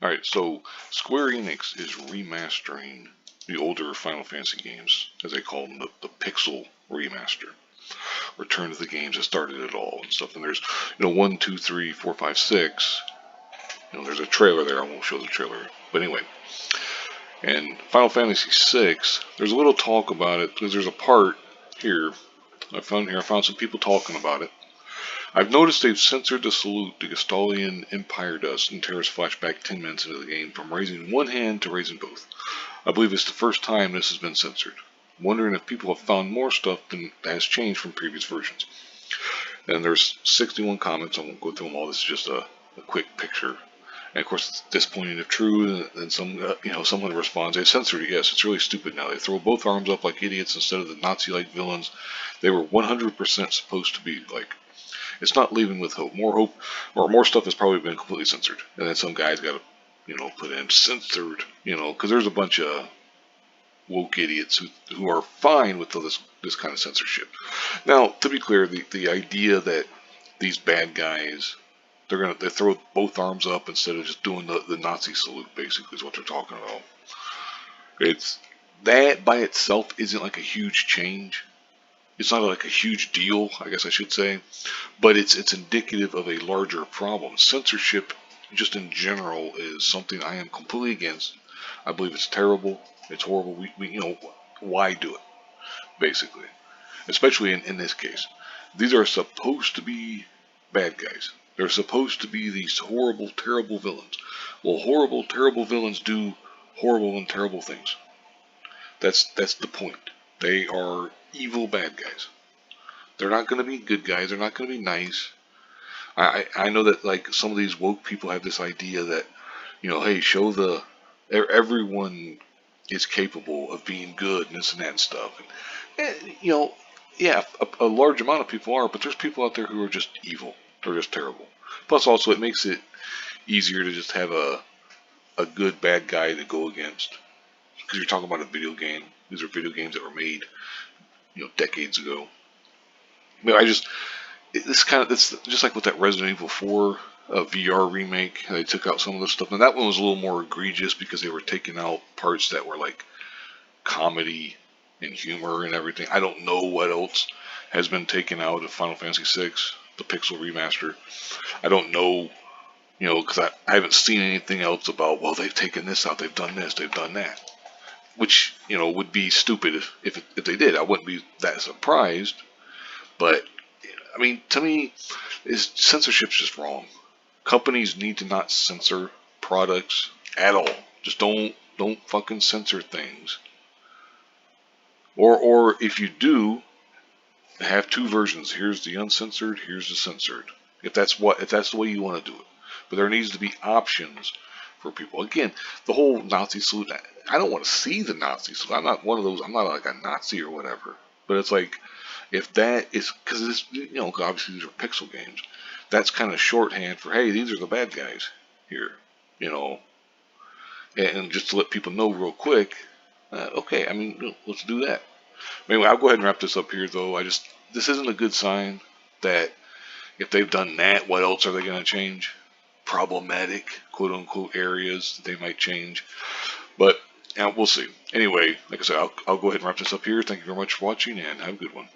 Alright, so Square Enix is remastering the older Final Fantasy games, as they call them, the Pixel Remaster. Return to the games that started it all and stuff. And there's, 1, 2, 3, 4, 5, 6. There's a trailer there. I won't show the trailer. But anyway. And Final Fantasy 6, there's a little talk about it, because there's a part here. I found some people talking about it. I've noticed they've censored the salute the Gestahlian Empire does in Terra's flashback 10 minutes into the game, from raising one hand to raising both. I believe it's the first time this has been censored. I'm wondering if people have found more stuff that has changed from previous versions. And there's 61 comments. I won't go through them all. This is just a quick picture. And of course, it's disappointing if true. And someone responds, "They censored it. Yes, it's really stupid now. They throw both arms up like idiots instead of the Nazi-like villains they were 100% supposed to be like." It's not leaving with hope. More hope, or more stuff has probably been completely censored. And then some guy's got to, put in censored, because there's a bunch of woke idiots who are fine with this kind of censorship. Now, to be clear, the idea that these bad guys, they throw both arms up instead of just doing the Nazi salute, basically, is what they're talking about. It's that by itself isn't like a huge change. It's not like a huge deal, I guess I should say, but it's indicative of a larger problem. Censorship, just in general, is something I am completely against. I believe it's terrible. It's horrible. Why do it? Basically, especially in this case, these are supposed to be bad guys. They're supposed to be these horrible, terrible villains. Well, horrible, terrible villains do horrible and terrible things. That's the point. They are evil bad guys. They're not going to be good guys. They're not going to be nice. I know that like some of these woke people have this idea that, hey, everyone is capable of being good and this and that and stuff. And yeah, a large amount of people are, but there's people out there who are just evil. They're just terrible. Plus, also, it makes it easier to just have a good bad guy to go against. Because you're talking about a video game. These are video games that were made, decades ago. It's just like with that Resident Evil 4 VR remake. They took out some of the stuff, and that one was a little more egregious because they were taking out parts that were like comedy and humor and everything. I don't know what else has been taken out of Final Fantasy 6, the Pixel Remaster. I don't know, because I haven't seen anything else about, well, they've taken this out, they've done this, they've done that. Which, would be stupid if they did. I wouldn't be that surprised. But, I mean, to me, censorship's just wrong. Companies need to not censor products at all. Just don't fucking censor things. Or if you do, have two versions. Here's the uncensored, here's the censored. If that's the way you want to do it. But there needs to be options for people. Again, the whole Nazi salute, I don't want to see the Nazi salute. I'm not one of those, I'm not like a Nazi or whatever. But it's like, if that is, because it's, obviously these are pixel games, that's kind of shorthand for, hey, these are the bad guys here, and just to let people know real quick, okay, I mean, let's do that. Anyway, I'll go ahead and wrap this up here, though. This isn't a good sign that if they've done that, what else are they going to change? Problematic, quote unquote, areas that they might change. But we'll see. Anyway, like I said, I'll go ahead and wrap this up here. Thank you very much for watching, and have a good one.